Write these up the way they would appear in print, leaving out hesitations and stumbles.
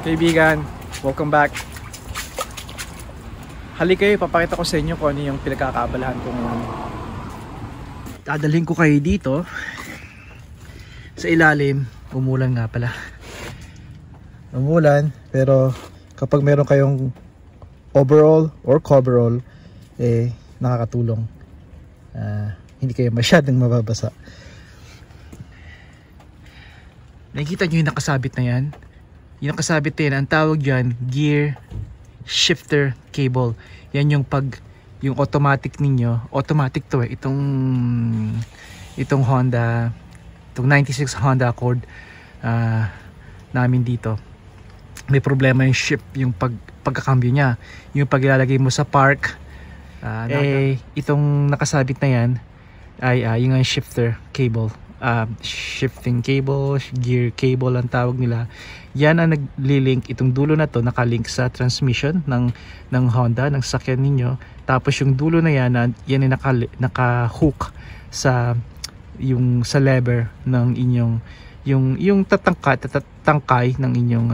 Kaibigan, welcome back. Halika kayo, papakita ko sa inyo kung ano yung pinagkakaabalahan ko ngayon. Dadalhin ko kayo dito sa ilalim. Umulan nga pala. Umulan, pero kapag meron kayong overall or coverall, nakakatulong. Hindi kayo masyadong mababasa. Nakikita nyo yung nakasabit na yan? Yung nakasabit na yan, ang tawag dyan, gear shifter cable. Yan yung yung automatic ninyo, automatic to itong Honda, itong 96 Honda Accord namin dito. May problema yung shift, yung pagkakambyo niya, yung pag-ilalagay mo sa park. Itong nakasabit na yan ay yung shifter cable, shifting cable, gear cable ang tawag nila. Yan ang naglilink, itong dulo na to nakalink sa transmission ng Honda, ng sakyan ninyo. Tapos yung dulo na yan ay naka-hook sa sa lever ng inyong yung tatangkay ng inyong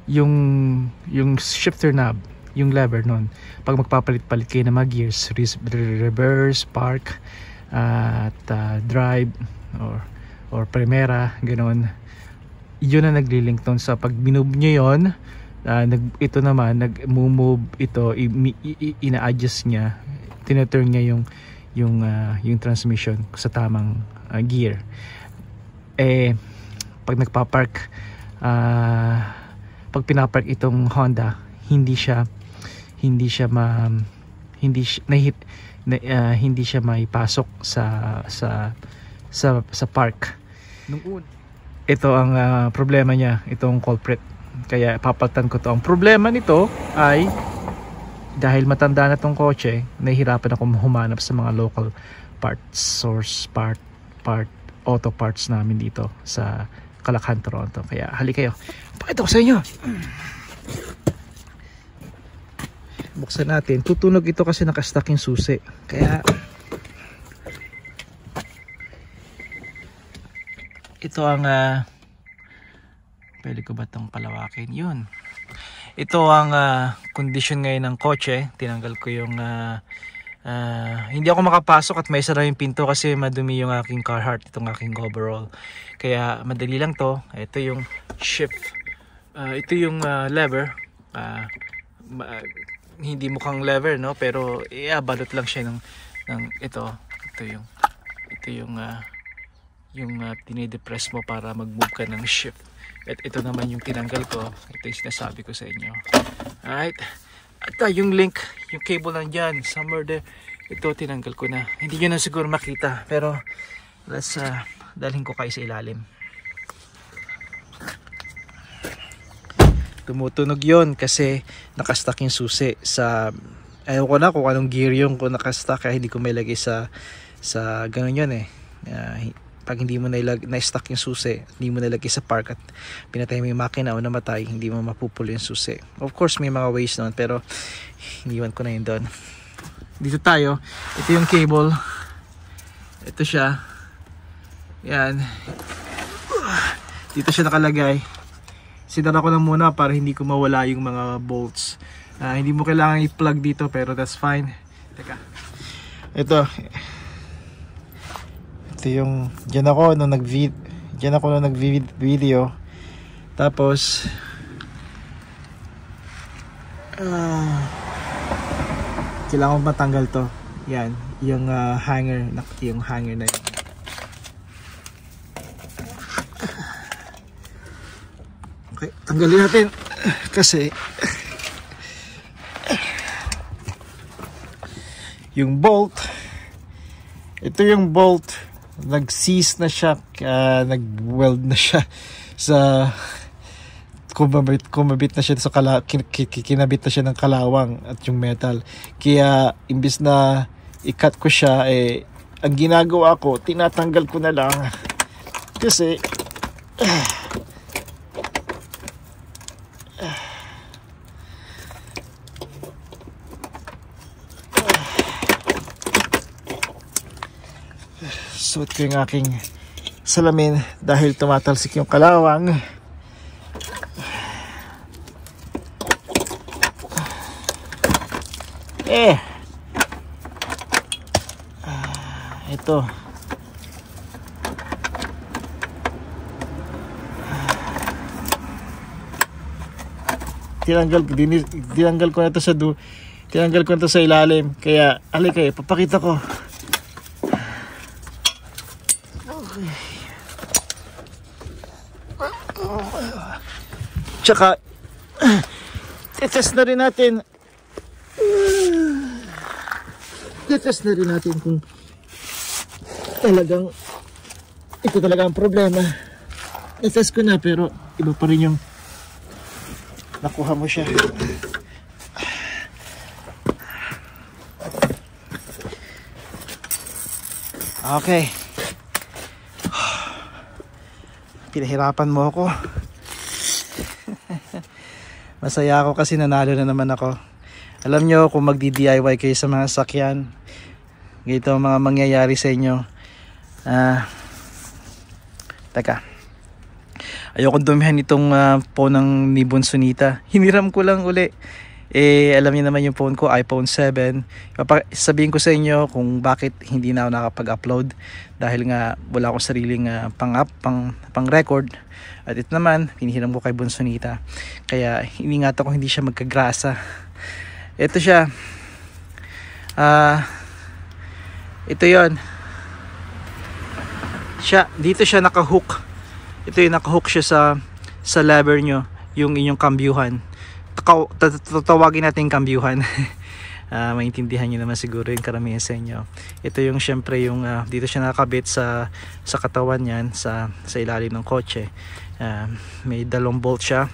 yung shifter knob, yung lever nun. Pag magpapalit-palit kayo ng mga gears, reverse, park, at drive or primera, ganoon, yun na naglilink doon. Sa pag minove nyo yun, ito naman nag-move ito, ina-adjust niya, tinuturn niya yung transmission sa tamang gear. Pag nagpa-park, pag pinapark itong Honda, hindi siya maipasok sa park. Ito ang problema niya, itong culprit. Kaya papalitan ko to. Ang problema nito ay dahil matanda na tong kotse, nahihirapan ako humanap sa mga local parts, auto parts namin dito sa Calachan, Toronto. Kaya halika kayo, pakita ko sa inyo. Buksan natin. Tutunog ito kasi nakastack yung susi. Kaya ito ang pwede ko ba itong palawakin? Yun. Ito ang condition ngayon ng kotse. Tinanggal ko yung hindi ako makapasok at may sara yung pinto kasi madumi yung aking Carhartt, itong aking overall. Kaya madali lang to. Ito yung shift. Ito yung lever. Hindi mukhang lever, no, pero balot lang siya ng ito yung tinidepress mo para mag-move ka ng shift. At ito naman yung tinanggal ko. Ito yung sinasabi ko sa inyo. Alright, at yung link, yung cable nandyan somewhere there. Ito tinanggal ko na, hindi nyo na siguro makita, pero let's dalhin ko kayo sa ilalim. Tumutunog yon kasi nakastack yung susi sa, ayaw ko na kung anong gear yung kung nakastack, kaya hindi ko may lagay sa ganun yun pag hindi mo na-stack yung susi, hindi mo nalagay sa park at pinatay mo yung makina o namatay, hindi mo mapupulo yung susi. Of course may mga ways naman, pero iniwan ko na yun doon. Dito tayo, ito yung cable, ito siya, yan, dito siya nakalagay. Sinara ko lang muna para hindi ko mawala yung mga bolts. Hindi mo kailangan i-plug dito, pero that's fine. Teka. Ito yung diyan ako nung nag-video. Tapos kailangan matanggal to. Yan, yung hanger na yun. Okay, tanggalin natin kasi yung bolt, ito yung bolt, nag-seize na siya, nag-weld na siya sa kumabit na siya sa kinabit na siya ng kalawang at yung metal. Kaya imbis na i-cut ko siya, ang ginagawa ko, tinatanggal ko na lang kasi suot ko yung aking salamin dahil tumatalsik yung kalawang. Ito. Tinanggal ko na to sa tinanggal ko na to sa ilalim. Kaya halika papakita ko. Okay. Tsaka test na rin natin. Test na rin natin kung talagang ito talaga ang problema. Test ko na pero iba pa rin yung nakuha mo siya. Okay. Pinahirapan mo ako. Masaya ako kasi nanalo na naman ako. Alam nyo, kung magdi-DIY kayo sa mga sakyan, ganito ang mga mangyayari sa inyo. Teka. Ayokong dumihan itong phone ng ni Bunsunita. Hiniram ko lang uli. Alam niyo naman yung phone ko, iPhone 7. Sabihin ko sa inyo kung bakit hindi na ako nakapag-upload. Dahil nga wala akong sariling pang-record. At ito naman, hinihiram ko kay Bunsunita. Kaya iningatan ko hindi siya magkagrasa. Ito siya. Ito yon. Dito siya nakahook. Ito yung nakahook siya sa lever nyo, yung inyong kambyuhan. Tatawagin natin kambyuhan. Maintindihan nyo naman siguro yung karamihan sa inyo. Ito yung syempre yung dito siya nakakabit sa katawan yan, sa ilalim ng kotse. May 2 bolt siya.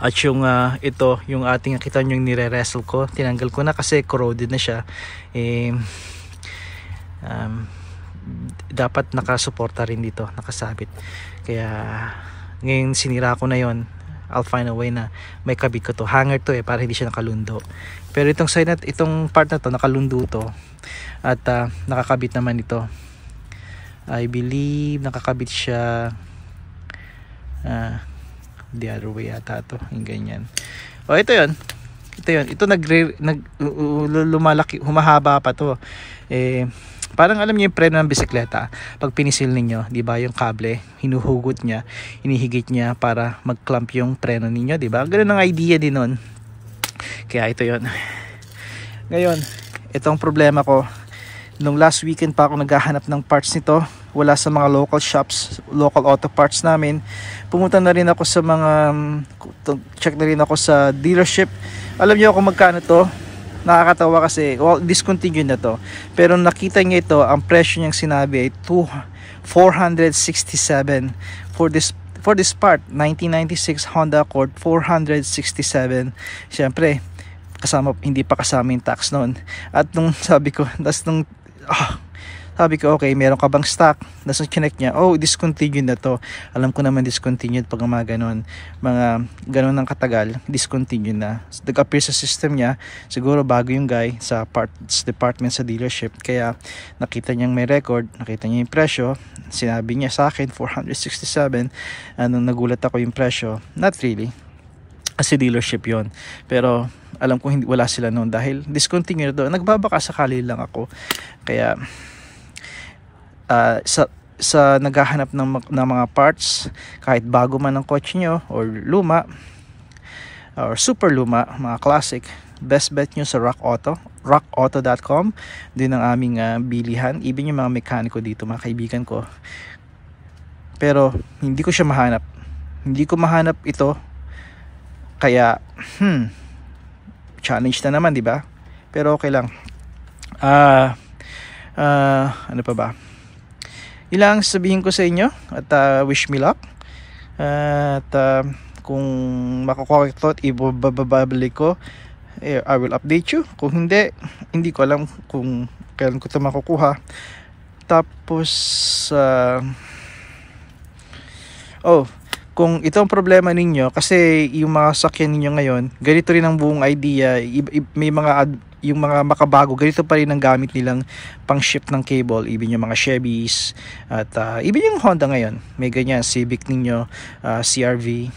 At yung ito, yung ating nakita nyo yung nire-wrestle ko, tinanggal ko na kasi corroded na siya. Dapat nakasuporta rin dito, nakasabit. Kaya ngayon sinira ko na yon. I'll find a way na may kabit ko to. Hanger to para hindi siya nakalundo. Pero itong side na, itong part na to nakalundo to. At nakakabit naman ito. I believe nakakabit siya the other way yata to, yung ganyan. Ito yon. Ito lumalaki, humahaba pa to. Parang alam niyo yung preno ng bisikleta, pag pinisil ninyo, di ba, yung kable, hinuhugot niya, hinihigit niya para mag-clamp yung preno ninyo, di ba? Ganun ang idea din nun. Kaya ito yon. Ngayon, itong problema ko, nung last weekend pa ako naghahanap ng parts nito, wala sa mga local shops, local auto parts namin. Pumunta na rin ako sa mga, check na rin ako sa dealership. Alam niyo kung magkano to? Nakakatawa kasi, discontinued na to. Pero nakita niya ito, ang presyo niyang sinabi ay $467 for this part. 1996 Honda Accord, $467. Siyempre, hindi pa kasama yung tax noon. At nung sabi ko, okay, meron ka bang stock? Tapos connect niya, discontinued na to. Alam ko naman discontinued pag mga ganon ng katagal, discontinued na. Nag-appear sa system niya, siguro bago yung guy sa parts department sa dealership. Kaya nakita niyang may record, nakita niya yung presyo, sinabi niya sa akin $467. Nagulat ako yung presyo, not really, kasi dealership yon. Pero alam ko wala sila noon dahil discontinued doon. Nagbabaka sakali lang ako. Kaya sa naghahanap ng mga parts, kahit bago man ang kotse nyo or luma or super luma, mga classic, best bet nyo sa rockauto.com. din ang aming bilihan, even yung mga mekaniko dito, mga kaibigan ko. Pero hindi ko siya mahanap, hindi ko mahanap ito. Kaya challenge na naman, di ba? Pero okay lang. Ano pa ba? Ilang sabihin ko sa inyo at wish me luck. At kung makukuha ito at ibababalik ko, I will update you. Kung hindi ko alam kung kailan ko ito makukuha. Tapos kung ito ang problema ninyo, kasi yung mga sakyan ninyo ngayon, ganito rin ang buong idea. May yung mga makabago, ganito pa rin ang gamit nilang pang ship ng cable, even yung mga Chevys at even yung Honda ngayon, may ganyan. Civic ninyo, CRV,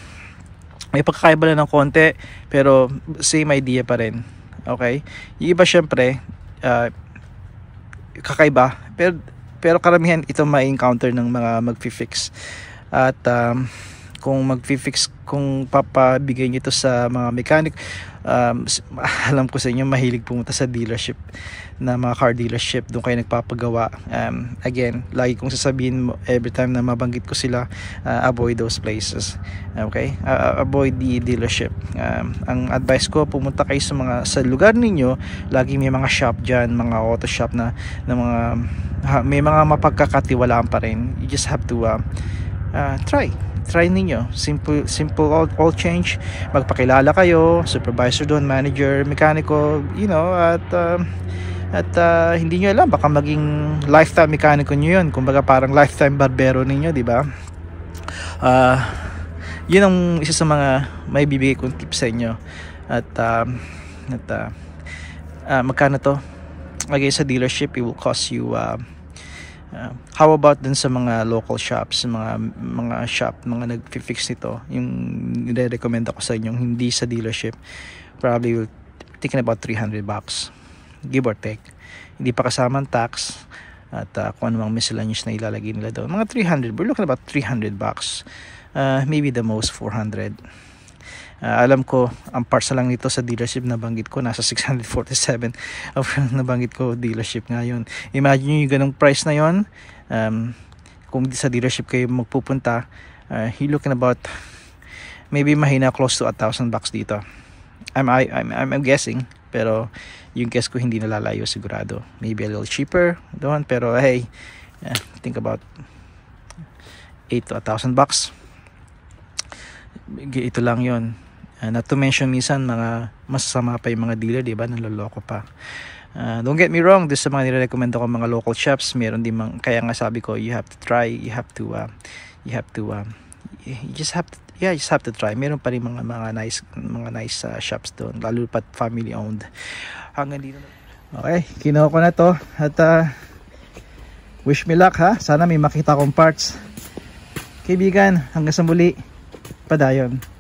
may pagkakaiba lang ng konti, pero same idea pa rin. Okay? Yung iba syempre kakaiba, pero karamihan ito ma-encounter ng mga mag-fix. At kung mag-fix, kung papabigay nyo ito sa mga mechanic, alam ko sa inyo mahilig pumunta sa dealership, na mga car dealership, doon kayo nagpapagawa. Again, lagi kong sasabihin mo every time na mabanggit ko sila, avoid those places. Okay? Avoid the dealership. Ang advice ko, pumunta kayo sa lugar ninyo, lagi may mga shop dyan, mga auto shop na mga may mga mapagkakatiwalaan pa rin. You just have to try ninyo. Simple all change. Magpakilala kayo, supervisor doon, manager, mekaniko, at hindi nyo alam, baka maging lifetime mekaniko nyo yun. Kumbaga parang lifetime barbero ninyo, di ba? Yun ang isa sa mga may bibigay kong tips sa inyo. At magkano to? Lagay sa dealership, it will cost you how about dun sa mga local shops, mga shop, mga nag-fix nito, yung nire-recommend ako sa inyo, hindi sa dealership, probably will taking about $300, give or take. Hindi pa kasama ang tax at kung anumang miscellaneous na ilalagay nila doon. Mga 300, we're looking about $300, maybe the most 400. Alam ko ang parts na lang nito sa dealership na banggit ko nasa 647 nabanggit ko dealership ngayon. Imagine yung ganong price na yon, kung sa dealership kayo magpupunta, you're looking about maybe mahina close to $1,000 dito. I'm guessing, pero yung guess ko hindi nalalayo sigurado. Maybe a little cheaper doon, pero hey, think about $8,000 to $1,000. Ito lang yon. Not to mention minsan mga masasama pa yung mga dealer, diba, naloloko pa. Don't get me wrong, this sa mga nire-recommend ko mga local shops, meron din kaya nga sabi ko, you have to try, you just have to try. Meron pa rin mga nice shops doon, lalo pa family owned. Hanggang dito. Okay, kinuha ko na to at wish me luck ha. Sana may makita akong parts. Kaibigan, hanggang sa muli. Padayon.